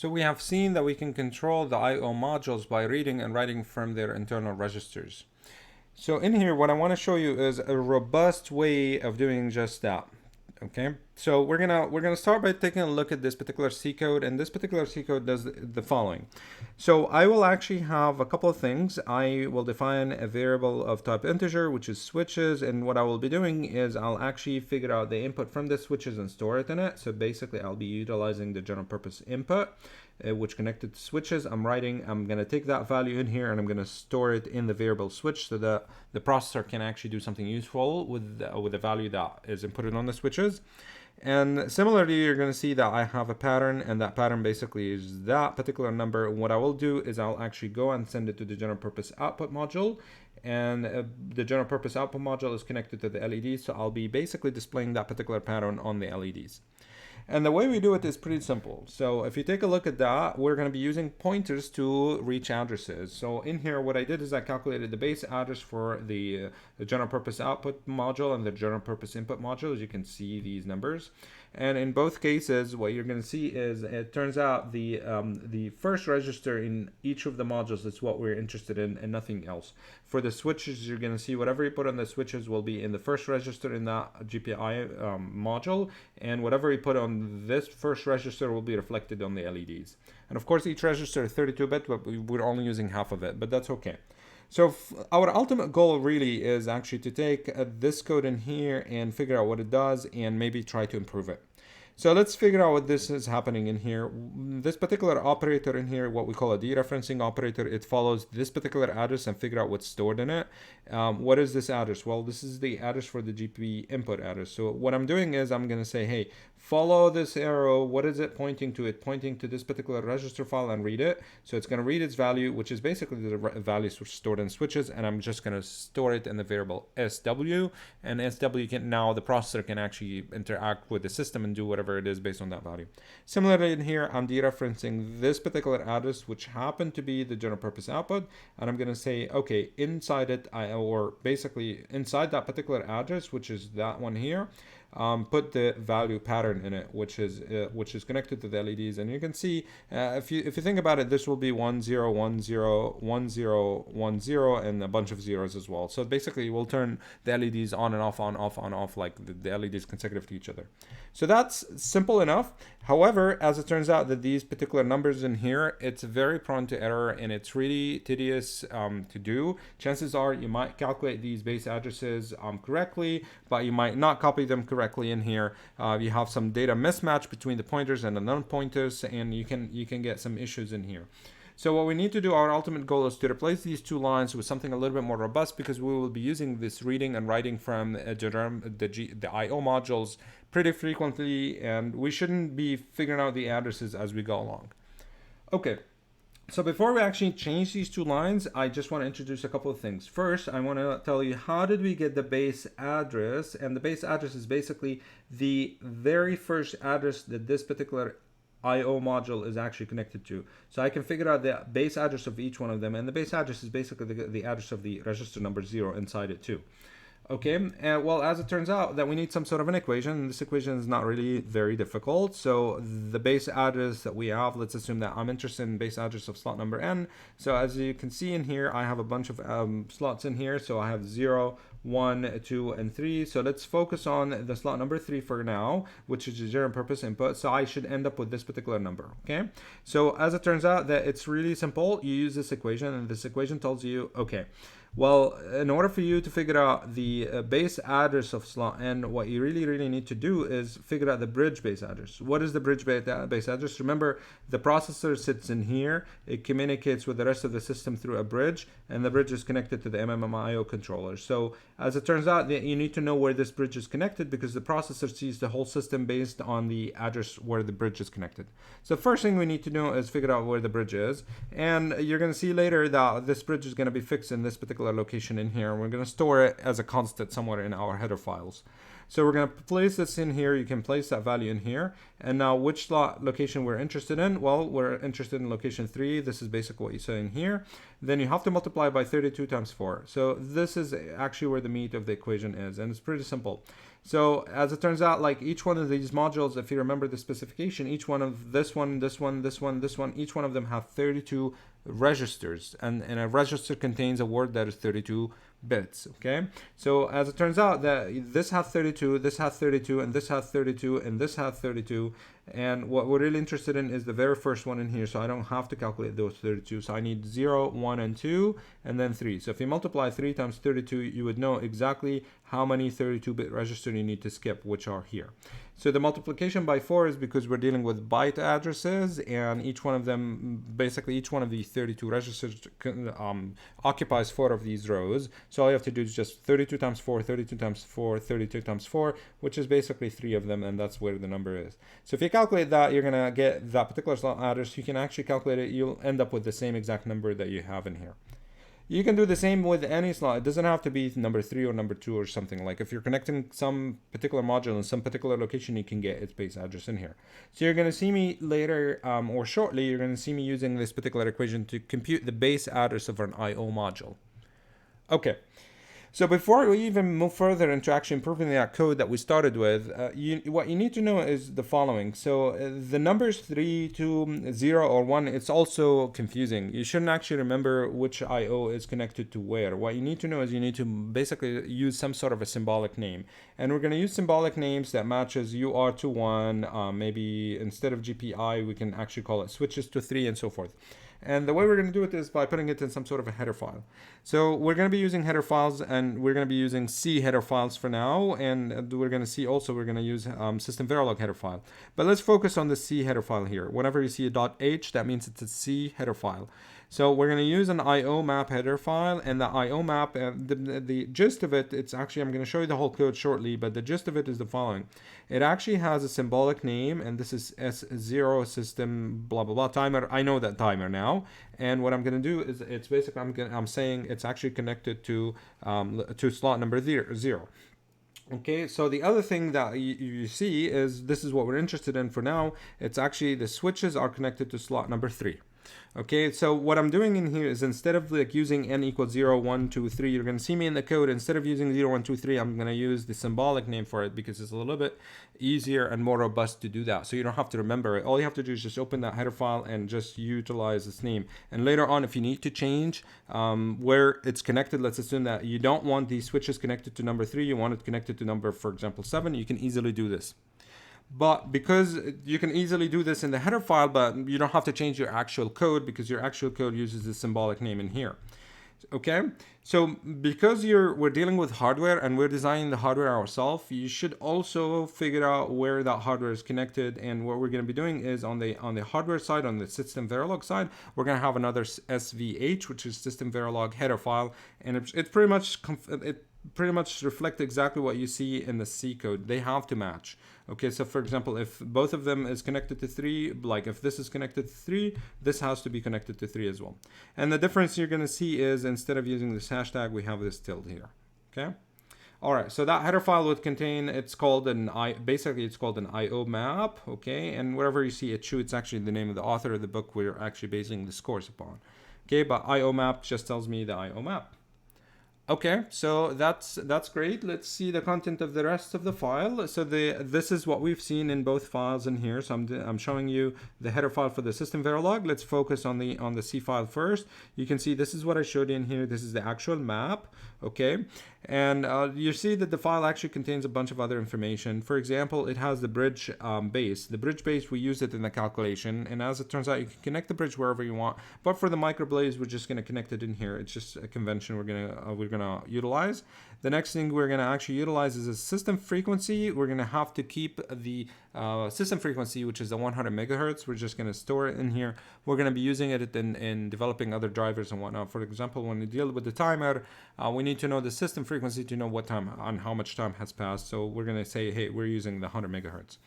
So we have seen that we can control the I/O modules by reading and writing from their internal registers. So in here, what I want to show you is a robust way of doing just that. Okay, so we're gonna start by taking a look at this particular C code, and this particular C code does the following. So I will actually have a couple of things. I will define a variable of type integer, which is switches, and what I will be doing is I'll actually figure out the input from the switches and store it in it. So basically, I'll be utilizing the general purpose input, which connected to switches. I'm gonna take that value in here and I'm gonna store it in the variable switch so that the processor can actually do something useful with the value that is inputted on the switches. And similarly, you're going to see that I have a pattern, and that pattern basically is that particular number. And what I will do is I'll actually go and send it to the general purpose output module, and the general purpose output module is connected to the LEDs, so I'll be basically displaying that particular pattern on the LEDs. And the way we do it is pretty simple. So if you take a look at that, we're going to be using pointers to reach addresses. So in here, what I did is I calculated the base address for the general purpose output module and the general purpose input module. As you can see these numbers. And in both cases, what you're going to see is it turns out the first register in each of the modules is what we're interested in and nothing else. For the switches, you're going to see whatever you put on the switches will be in the first register in that GPI module, and whatever you put on this first register will be reflected on the LEDs. And of course, each register is 32-bit, but we're only using half of it, but that's okay. So our ultimate goal really is actually to take this code in here and figure out what it does and maybe try to improve it. So let's figure out what this is happening in here. This particular operator in here, what we call a dereferencing operator, it follows this particular address and figure out what's stored in it. What is this address? Well, this is the address for the GPU input address. So what I'm doing is I'm going to say, hey, follow this arrow. What is it pointing to? It's pointing to this particular register file and read it. So it's going to read its value, which is basically the values stored in switches, and I'm just going to store it in the variable SW. And SW can now the processor can actually interact with the system and do whatever it is based on that value. Similarly in here, I'm dereferencing this particular address, which happened to be the general purpose output, and I'm going to say, okay, inside it, or basically inside that particular address, which is that one here, put the value pattern in it, which is connected to the LEDs. And you can see if you think about it, this will be 1 0 1 0 1 0 1 0 and a bunch of zeros as well. So basically we'll turn the LEDs on and off, on off, on off, like the LEDs consecutive to each other. So that's simple enough. However, as it turns out that these particular numbers in here, it's very prone to error and it's really tedious to do. Chances are you might calculate these base addresses correctly, but you might not copy them correctly in here. You have some data mismatch between the pointers and the non-pointers, and you can get some issues in here. So what we need to do, our ultimate goal is to replace these two lines with something a little bit more robust, because we will be using this reading and writing from the I/O modules pretty frequently, and we shouldn't be figuring out the addresses as we go along. Okay. So before we actually change these two lines, I just want to introduce a couple of things. First, I want to tell you how did we get the base address, and the base address is basically the very first address that this particular I/O module is actually connected to. So I can figure out the base address of each one of them, and the base address is basically the address of the register number 0 inside it too. Okay, well, as it turns out that we need some sort of an equation, and this equation is not really very difficult. So the base address that we have, let's assume that I'm interested in base address of slot number n. So as you can see in here, I have a bunch of slots in here. So I have 0, 1, 2, and 3. So let's focus on the slot number 3 for now, which is the general purpose input. So I should end up with this particular number. Okay, so as it turns out that it's really simple. You use this equation, and this equation tells you, okay, well, in order for you to figure out the base address of slot n, what you really need to do is figure out the bridge base address. What is the bridge base address? Remember, the processor sits in here. It communicates with the rest of the system through a bridge, and the bridge is connected to the MMIO controller. So as it turns out, you need to know where this bridge is connected, because the processor sees the whole system based on the address where the bridge is connected. So the first thing we need to do is figure out where the bridge is, and you're going to see later that this bridge is going to be fixed in this particular location in here. We're going to store it as a constant somewhere in our header files. So we're going to place this in here. You can place that value in here. And now which slot location we're interested in? Well, we're interested in location 3. This is basically what you say in here. Then you have to multiply by 32 times 4. So this is actually where the meat of the equation is, and it's pretty simple. So as it turns out, like each one of these modules, if you remember the specification, each one of this one, this one, this one, this one, each one of them have 32 registers, and a register contains a word that is 32 bits. Okay, so as it turns out that this has 32, this has 32, and this has 32, and this has 32, and what we're really interested in is the very first one in here, so I don't have to calculate those 32. So I need 0, 1, and 2, and then 3. So if you multiply 3 times 32, you would know exactly how many 32-bit registers you need to skip, which are here. So the multiplication by 4 is because we're dealing with byte addresses, and each one of them, basically each one of these 32 registers occupies 4 of these rows. So all you have to do is just 32 times 4, 32 times 4, 32 times 4, which is basically 3 of them, and that's where the number is. So if you calculate that, you're going to get that particular slot address. You can actually calculate it. You'll end up with the same exact number that you have in here. You can do the same with any slot. It doesn't have to be number 3 or number 2 or something. Like if you're connecting some particular module in some particular location, you can get its base address in here. So you're going to see me later or shortly, you're going to see me using this particular equation to compute the base address of an I/O module. Okay. So before we even move further into actually improving that code that we started with, what you need to know is the following. So the numbers 3, 2, 0, or 1, it's also confusing. You shouldn't actually remember which I/O is connected to where. What you need to know is you need to basically use some sort of a symbolic name. And we're going to use symbolic names that matches UR to 1. Maybe instead of GPI, we can actually call it switches to 3 and so forth. And the way we're going to do it is by putting it in some sort of a header file. So we're going to be using header files, and we're going to be using C header files for now. And we're going to see also we're going to use system Verilog header file. But let's focus on the C header file here. Whenever you see a .h, that means it's a C header file. So we're going to use an IO map header file, and the IO map, the gist of it, it's actually, I'm going to show you the whole code shortly, but the gist of it is the following. It actually has a symbolic name, and this is S0 system blah blah blah timer. I know that timer now, and what I'm going to do is it's basically I'm saying it's actually connected to slot number 0. Okay, so the other thing that you see is this is what we're interested in for now. It's actually the switches are connected to slot number 3. Okay, so what I'm doing in here is instead of like using n equals 0, 1, 2, 3, you're going to see me in the code. Instead of using 0, 1, 2, 3, I'm going to use the symbolic name for it because it's a little bit easier and more robust to do that. So you don't have to remember it. All you have to do is just open that header file and just utilize this name. And later on, if you need to change where it's connected, let's assume that you don't want these switches connected to number 3, you want it connected to number, for example, 7, you can easily do this. But because you can easily do this in the header file, but you don't have to change your actual code because your actual code uses the symbolic name in here. Okay, so because we're dealing with hardware and we're designing the hardware ourselves, you should also figure out where that hardware is connected. And what we're going to be doing is on the hardware side, on the system Verilog side, we're going to have another SVH, which is system Verilog header file, and it's pretty much reflect exactly what you see in the C code. They have to match. Okay, so for example, if both of them is connected to 3, like if this is connected to 3, this has to be connected to 3 as well. And the difference you're going to see is instead of using this hashtag, we have this tilde here. Okay. All right, so that header file would contain, it's called an IO map, okay? And wherever you see it, it's actually the name of the author of the book we're actually basing this course upon. Okay, but IO map just tells me the IO map. Okay, so that's great. Let's see the content of the rest of the file. So this is what we've seen in both files in here. So I'm showing you the header file for the system Verilog. Let's focus on the C file first. You can see this is what I showed you in here. This is the actual map. Okay, and you see that the file actually contains a bunch of other information. For example, it has the bridge base. The bridge base, we use it in the calculation, and as it turns out, you can connect the bridge wherever you want. But for the microblaze, we're just going to connect it in here. It's just a convention we're gonna utilize. The next thing we're gonna actually utilize is a system frequency. We're gonna have to keep the system frequency, which is the 100 megahertz. We're just gonna store it in here. We're gonna be using it in developing other drivers and whatnot. For example, when we deal with the timer, we need to know the system frequency to know what time and how much time has passed. So we're gonna say, hey, we're using the 100 megahertz.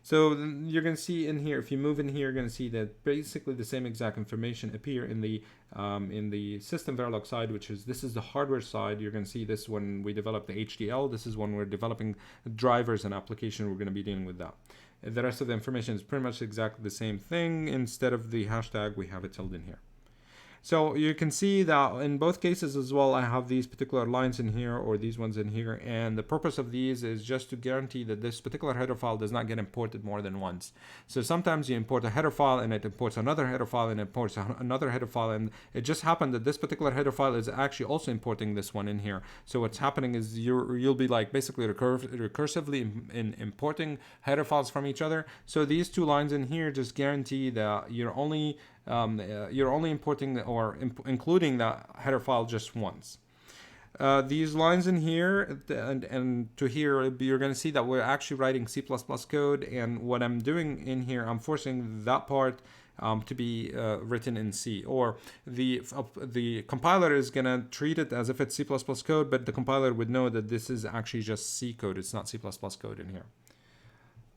So you're going to see in here, if you move in here, you're going to see that basically the same exact information appear in the system Verilog side, which is, this is the hardware side. You're going to see this when we develop the HDL. This is when we're developing drivers and application. We're going to be dealing with that. The rest of the information is pretty much exactly the same thing. Instead of the hashtag, we have it tilde in here. So you can see that in both cases as well, I have these particular lines in here or these ones in here. And the purpose of these is just to guarantee that this particular header file does not get imported more than once. So sometimes you import a header file and it imports another header file and it imports another header file. And it just happened that this particular header file is actually also importing this one in here. So what's happening is you'll be like basically recursively in importing header files from each other. So these two lines in here just guarantee that you're only importing or including that header file just once. These lines in here and to here, you're going to see that we're actually writing C++ code, and what I'm doing in here, I'm forcing that part to be written in C, or the compiler is going to treat it as if it's C++ code, but the compiler would know that this is actually just C code. It's not C++ code in here.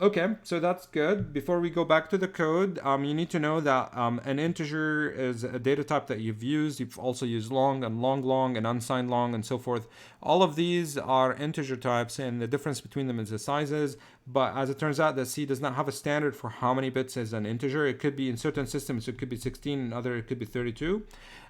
Okay, so that's good. Before we go back to the code, you need to know that an integer is a data type that you've used. You've also used long and long and unsigned long and so forth. All of these are integer types, and the difference between them is the sizes. But as it turns out, that C does not have a standard for how many bits is an integer. It could be in certain systems, it could be 16, in other it could be 32.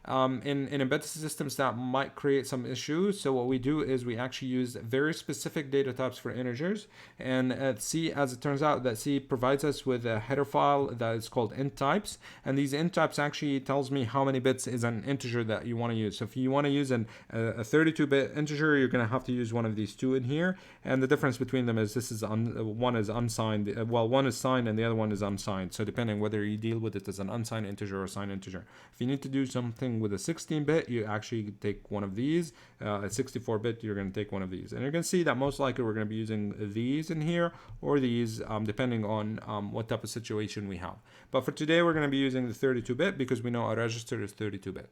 In embedded systems, that might create some issues. So what we do is we actually use very specific data types for integers. And at C, as it turns out, that C provides us with a header file that is called int types. And these int types actually tells me how many bits is an integer that you want to use. So if you want to use a 32-bit integer, you're going to have to use one of these two in here. And the difference between them is this is one is unsigned. Well, one is signed and the other one is unsigned. So depending whether you deal with it as an unsigned integer or a signed integer. If you need to do something with a 16-bit, you actually take one of these. A 64-bit, you're going to take one of these. And you're going to see that most likely we're going to be using these in here or these, depending on what type of situation we have. But for today, we're going to be using the 32-bit because we know our register is 32-bit.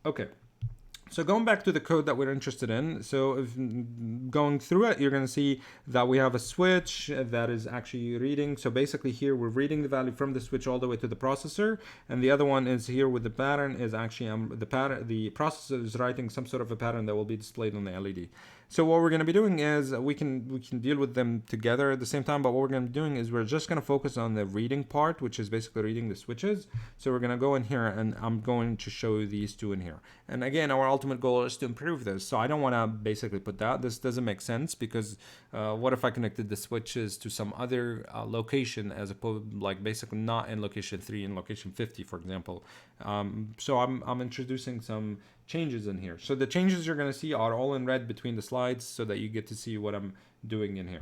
Okay. So going back to the code that we're interested in, so if going through it, you're going to see that we have a switch that is actually reading. So basically here we're reading the value from the switch all the way to the processor, and the other one is here with the pattern is actually the processor is writing some sort of a pattern that will be displayed on the LED. So what we're going to be doing is we can deal with them together at the same time, but what we're going to be doing is we're just going to focus on the reading part, which is basically reading the switches. So we're going to go in here and I'm going to show you these two in here. And again, our ultimate goal is to improve this. So I don't want to basically put that. This doesn't make sense because what if I connected the switches to some other location as opposed, like basically not in location 3, in location 50, for example. So I'm introducing some changes in here. So the changes you're going to see are all in red between the slides so that you get to see what I'm doing in here.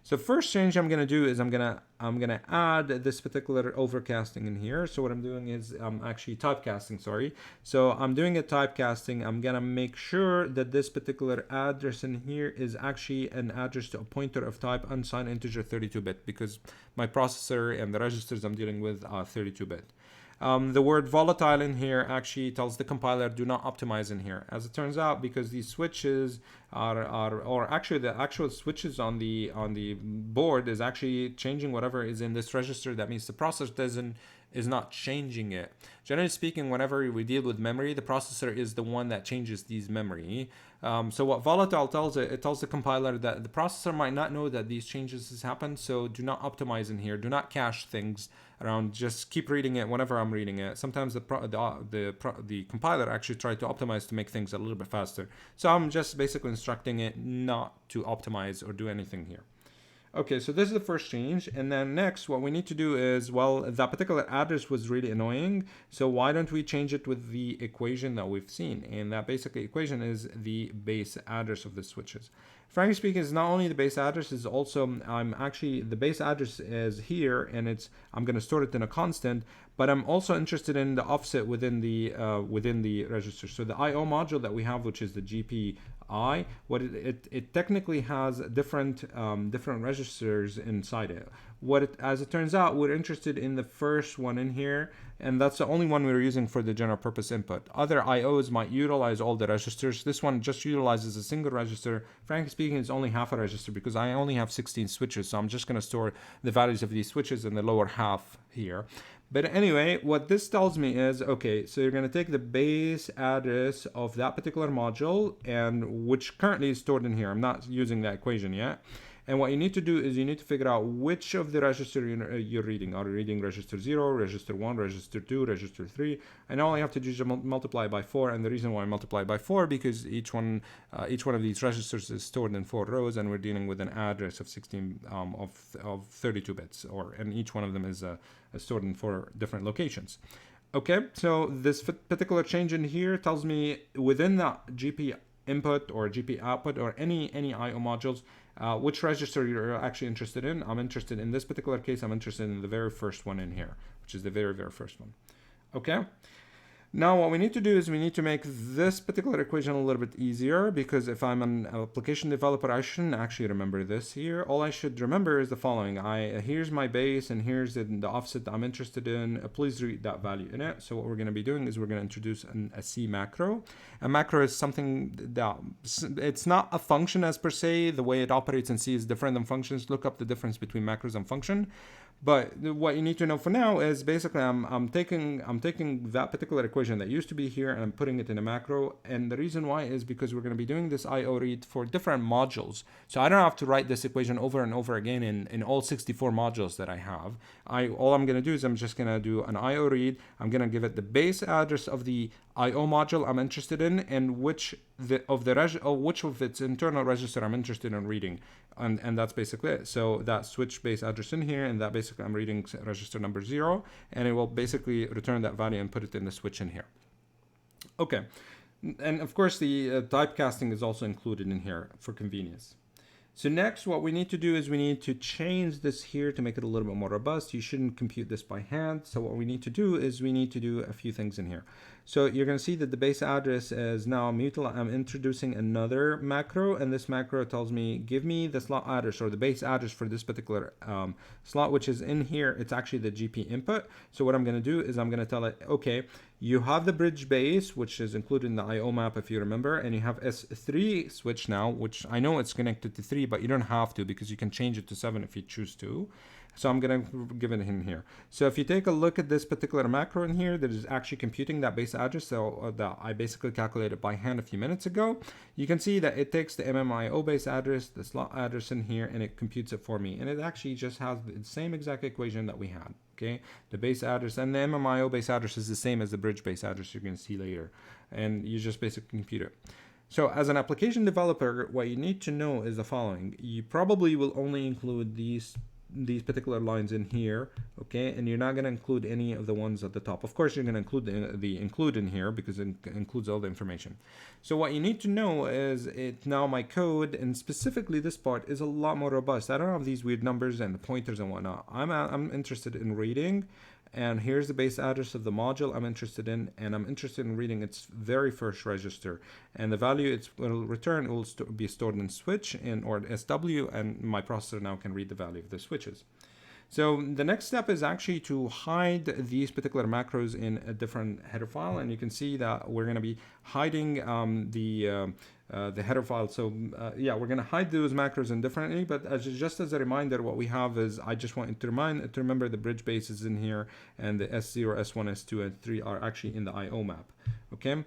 So first change I'm going to do is I'm going to add this particular overcasting in here. So what I'm doing is I'm actually typecasting, sorry. So I'm doing a typecasting. I'm going to make sure that this particular address in here is actually an address to a pointer of type unsigned integer 32-bit because my processor and the registers I'm dealing with are 32-bit. The word volatile in here actually tells the compiler do not optimize in here. As it turns out, because these switches or actually the actual switches on the board is actually changing whatever is in this register. That means the processor is not changing it. Generally speaking, whenever we deal with memory, the processor is the one that changes these memory. So what volatile tells it tells the compiler that the processor might not know that these changes has happened. So do not optimize in here. Do not cache things around. Just keep reading it whenever I'm reading it. Sometimes the compiler actually tried to optimize to make things a little bit faster. So I'm just basically instructing it not to optimize or do anything here. Okay, so this is the first change. And then next, what we need to do is, well, that particular address was really annoying. So why don't we change it with the equation that we've seen? And that basically equation is the base address of the switches. Frankly speaking, it's not only the base address, is also, the base address is here and I'm going to store it in a constant, but I'm also interested in the offset within the register. So the IO module that we have, which is the GPI, what it technically has different registers inside it. As it turns out, we're interested in the first one in here, and that's the only one we're using for the general purpose input. Other IOs might utilize all the registers. This one just utilizes a single register. Frankly speaking, it's only half a register because I only have 16 switches, so I'm just going to store the values of these switches in the lower half here. But anyway, what this tells me is, okay, so you're going to take the base address of that particular module, and which currently is stored in here. I'm not using that equation yet. And what you need to do is you need to figure out which of the register you're reading. Are you reading register 0, register 1, register 2, register 3? And all you have to do is multiply by 4. And the reason why I multiply by 4 because each one of these registers is stored in 4 rows, and we're dealing with an address of 16 of 32 bits, and each one of them is stored in 4 different locations. Okay, so this particular change in here tells me within the GP input or GP output or any I/O modules, which register you're actually interested in. I'm interested in this particular case. I'm interested in the very first one in here, which is the very first one. Okay. Now what we need to do is we need to make this particular equation a little bit easier, because if I'm an application developer, I shouldn't actually remember this here. All I should remember is the following. Here's my base and here's the offset that I'm interested in. Please read that value in it. So what we're going to be doing is we're going to introduce a C macro. A macro is something that it's not a function as per se. The way it operates in C is different than functions. Look up the difference between macros and function. But what you need to know for now is basically I'm taking that particular equation that used to be here and I'm putting it in a macro. And the reason why is because we're going to be doing this I/O read for different modules. So I don't have to write this equation over and over again in all 64 modules that I have. All I'm going to do is I'm just going to do an I/O read. I'm going to give it the base address of the I/O module I'm interested in, and which of its internal register I'm interested in reading, and that's basically it. So that switch base address in here, and that basically I'm reading register number 0, and it will basically return that value and put it in the switch in here. Okay, and of course the typecasting is also included in here for convenience. So next, what we need to do is we need to change this here to make it a little bit more robust. You shouldn't compute this by hand. So what we need to do is we need to do a few things in here. So you're going to see that the base address is now mutal. I'm introducing another macro, and this macro tells me, give me the slot address or the base address for this particular slot, which is in here. It's actually the GP input. So what I'm going to do is I'm going to tell it, okay, you have the bridge base, which is included in the I/O map, if you remember, and you have S3 switch now, which I know it's connected to 3, but you don't have to because you can change it to 7 if you choose to. So I'm going to give it in here. So if you take a look at this particular macro in here that is actually computing that base address that I basically calculated by hand a few minutes ago, you can see that it takes the MMIO base address, the slot address in here, and it computes it for me. And it actually just has the same exact equation that we had. Okay, the base address and the MMIO base address is the same as the bridge base address you're going to see later. And you just basically compute it. So as an application developer, what you need to know is the following. You probably will only include these particular lines in here, okay, and you're not going to include any of the ones at the top. Of course, you're going to include the include in here because it includes all the information. So what you need to know is now my code, and specifically this part, is a lot more robust. I don't have these weird numbers and the pointers and whatnot. I'm interested in reading, and here's the base address of the module I'm interested in, and I'm interested in reading its very first register, and the value it will return will be stored in switch or SW, and my processor now can read the value of the switches. So the next step is actually to hide these particular macros in a different header file, and you can see that we're going to be hiding the header file. So yeah, we're going to hide those macros indifferently, but just as a reminder, what we have is I just want to remember the bridge bases in here, and the S0, S1, S2, and 3 are actually in the I/O map. Okay.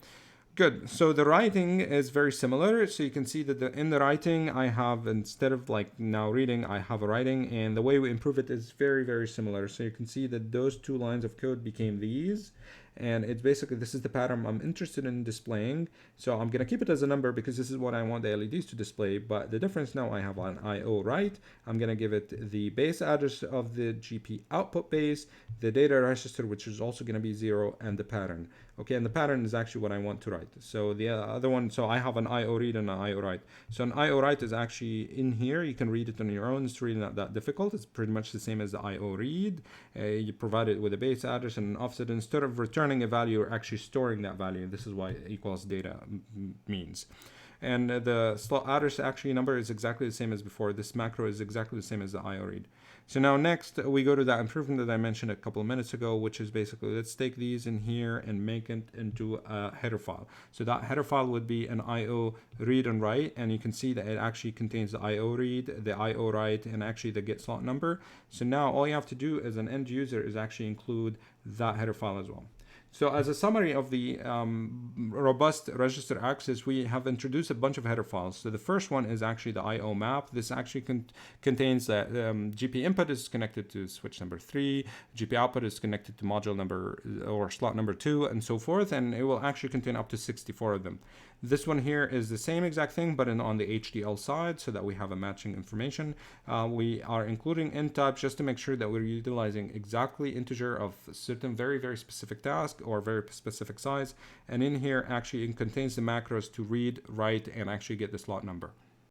Good. So the writing is very similar. So you can see that in the writing, I have, instead of like now reading, I have a writing, and the way we improve it is very similar. So you can see that those 2 lines of code became these, and it's basically, this is the pattern I'm interested in displaying. So I'm going to keep it as a number because this is what I want the LEDs to display. But the difference now, I have an I/O write. I'm going to give it the base address of the GP output base, the data register, which is also going to be 0, and the pattern. Okay, and the pattern is actually what I want to write. So the other one, so I have an I/O read and an I/O write. So an I/O write is actually in here. You can read it on your own. It's really not that difficult. It's pretty much the same as the I/O read. You provide it with a base address and an offset. Instead of returning a value, you're actually storing that value. This is why equals data means. And the slot address actually number is exactly the same as before. This macro is exactly the same as the I/O read. So now next we go to that improvement that I mentioned a couple of minutes ago, which is basically, let's take these in here and make it into a header file. So that header file would be an I/O read and write, and you can see that it actually contains the I/O read, the I/O write, and actually the get slot number. So now all you have to do as an end user is actually include that header file as well. So as a summary of the robust register access, we have introduced a bunch of header files. So the first one is actually the IO map. This actually contains that GP input is connected to switch number 3, GP output is connected to module number or slot number 2, and so forth, and it will actually contain up to 64 of them. This one here is the same exact thing, but on the HDL side, so that we have a matching information. We are including int types just to make sure that we're utilizing exactly integer of certain very specific task or very specific size. And in here, actually, it contains the macros to read, write, and actually get the slot number.